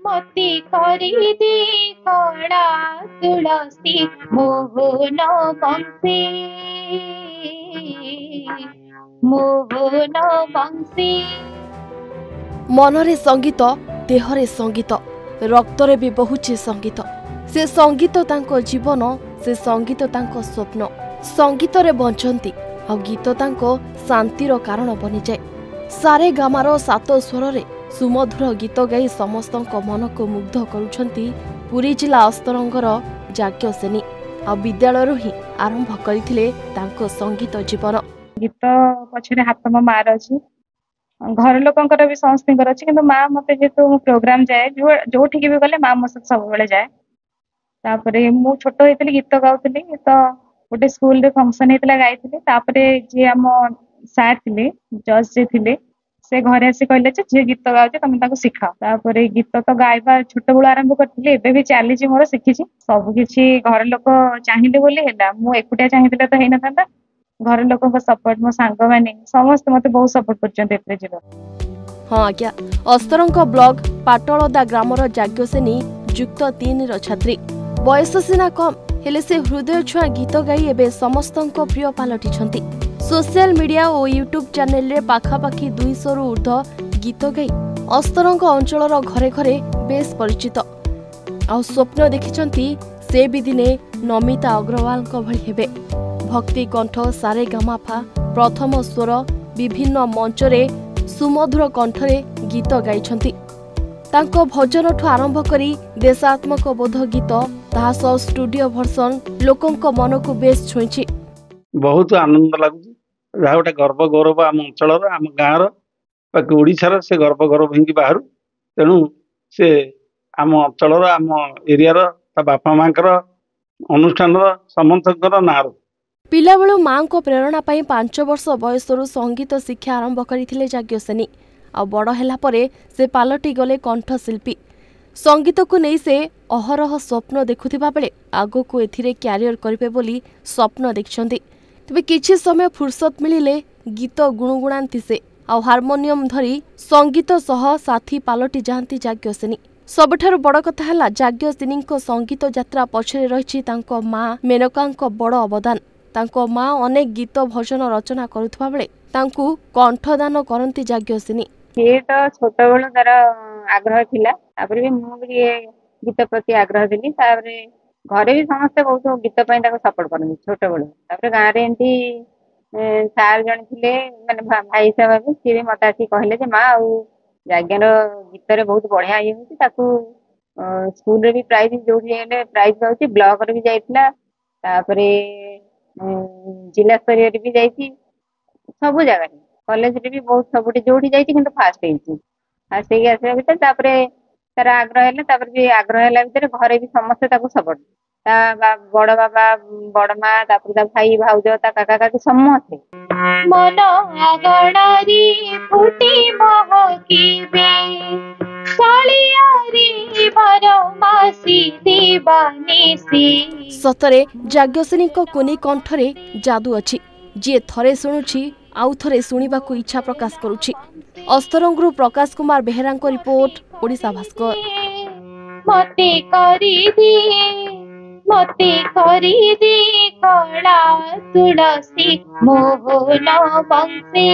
मते करिदे कणा तुलसी मोहन बंशी मोहन बंशी। मनरे संगीत, देहरे संगीत, रक्तरे भी बहुचे संगीत। से संगीत तांको जीवन, से संगीत तांको स्वप्न। संगीत रे बंचंती आ गीत तांको शांतिर कारण बनी जाए। सारे गामार सात स्वर रे सुमधुर गीत गाई समस्तक मन को मुग्ध करुछंती पुरी जिला अस्तरंगर जाज्ञसेनी। आ विद्यालय ही आरंभ करथिले तांको संगीत जीवन। गीत पछरे हाथ म मार अछि, घर लोकंकर भी समस्तींकर अछि, किंतु माँ मते जेतु प्रोग्राम जाए जो ठीक भी गले माँ मो सब बेले जाए। तापरे मु छोट होइतली गीत गाउतली तो गोटे स्कूल रे फंक्शन हेतला गाइतली। तापरे जे हम सार थिले जज जे थिले से घरे आसी कहले जे गीत गाउचे तमे ताको सिखाओ। तापरे गीत तो गाइबा छोट बेला आरंभ करथिले, एबे भी चालीची मोर सिखिची। सब किछि घर लोक चाहिले बोली हैला, मु एकुटिया चाहिले तो हेना थांता। घर लोक सपोर्ट, मो सांग माने समस्त मते बहुत सपोर्ट करचंते एते जीव। हाँ आज्ञा, अस्तरंग ब्लॉक पाटलदा ग्रामर जाज्ञसेनी युक्त 3 रो छात्री। बयस सीना कम हेले से हृदय छुआ गीत गाई एबे समस्तंक प्रिय पालटिछंती। सोशल मीडिया और यूट्यूब चैनल रे पाखापाखि 200 रु ऊर्ध्व गीत गाई अस्तरंग अंचलर घरे घरे बेस परिचित। आ स्वप्न देखिछंती से भी दिने नमिता अग्रवाल भଳି हेबे। भक्ति कंठ, सारे गामाफा, प्रथम स्वर, विभिन्न मंचरे सुमधुर कंठरे गीत गाइछंती। तांको भजन ठु आरंभ करी देशात्मक बोध गीत ताहा सह स्टूडियो वर्सन लोकंक मन को बेस छुईछि। बहुत आनंद लागुଛି। ଯାହା ଗୋଟେ ଗର୍ବ ଗୌରବ ଆମ ଅଞ୍ଚଳର, ଆମ ଗାଁର, ବାକି ଓଡ଼ିଶାର ସେ ଗର୍ବ ଗୌରବ ହେଇକି ବାହାରୁ। ତେଣୁ ସେ ଆମ ଅଞ୍ଚଳର, ଆମ ଏରିଆର, ତା ବାପା ମାଙ୍କର, ଅନୁଷ୍ଠାନର ସମସ୍ତଙ୍କର ନାଁର। ପିଲାବେଳୁ ମାଙ୍କ ପ୍ରେରଣା ପାଇଁ 5 ବର୍ଷ ବୟସରୁ ସଙ୍ଗୀତ ଶିକ୍ଷା ଆରମ୍ଭ କରିଥିଲେ ଯାଜ୍ଞସେନୀ। ଆଉ ବଡ଼ ହେଲା ପରେ ସେ ପାଲଟି ଗଲେ କଣ୍ଠଶିଳ୍ପୀ। ସଙ୍ଗୀତକୁ ନେଇ ସେ ଅହରହ ସ୍ୱପ୍ନ ଦେଖୁଥିବା ବେଳେ ଆଗକୁ ଏଥିରେ କ୍ୟାରିୟର କରିବେ ବୋଲି ସ୍ୱପ୍ନ ଦେଖିଛନ୍ତି। ତେବେ କିଛି ସମୟ ଫୁର୍ସତ ମିଳିଲେ ଗୀତ ଗୁଣୁଗୁଣାନ୍ତି ସେ। ଆଉ ହାରମୋନିୟମ ଧରି ସଙ୍ଗୀତ ସହ ସାଥୀ ପାଲଟି ଯାଆନ୍ତି ଯାଜ୍ଞସେନୀ। ସବୁଠାରୁ ବଡ଼ କଥା ହେଲା ଯାଜ୍ଞସେନୀଙ୍କ ସଙ୍ଗୀତ ଯାତ୍ରା ପଛରେ ରହିଛି ତାଙ୍କ ମା ମେନକାଙ୍କ ବଡ଼ ଅବଦାନ। ତାଙ୍କ ମା ଅନେକ ଗୀତ ଭଜନ ରଚନା କରୁଥିବା ବେଳେ ତାଙ୍କୁ କଣ୍ଠଦାନ କରନ୍ତି ଯାଜ୍ଞସେନୀ। ये तो छोट बेलू तार आग्रह थिला, तापरे भी मु भी गीत प्रति आग्रह दिली। तापरे घरे भी समस्ते बहुत गीत पई ताको सपोर्ट करनी छोट बेलू। तापरे गां रे एंती सार जण थिले माने भाई साहब भी सी भी मते आसी कहले जे मां आउ जाग्ञर गीत रे बहुत बढ़िया ये होती। ताकू स्कूल रे भी प्राइज जो हेले प्राइज पाउची, ब्लॉक रे भी जाइतला, तापरे जिला स्तरीय रे भी जाइची, सब जगह कॉलेज रे भी बहुत सबुठी जोठी जाइची, किंतु फास्ट हेची। फास्ट हेई आसे भीतर तापरे तार आग्रह हेले, तापरे भी आग्रह हेला भीतर घरे भी समस्त ताको सपोर्ट। ता बड़ बाबा बड़ मां, तापरे ता भाई भाउज, ता काका काकी समस्त मन आगणारी फुटी महकिबे कालियारी बरमासी दीवानिसी। सतरे ଯାଜ୍ଞସେନୀଙ୍କ କୁନି କଣ୍ଠରେ जादू अछि। ଯିଏ ଥରେ ଶୁଣୁଛି ଆଉ ଥରେ ଶୁଣିବାକୁ ଇଚ୍ଛା ପ୍ରକାଶ କରୁଛି। ଅସ୍ତରଙ୍ଗରୁ ପ୍ରକାଶ କୁମାର ବେହେରାଙ୍କ ରିପୋର୍ଟ, ଓଡ଼ିଶା ଭାସ୍କର। मते करिदे कणा तुलसी मोहन बंशी।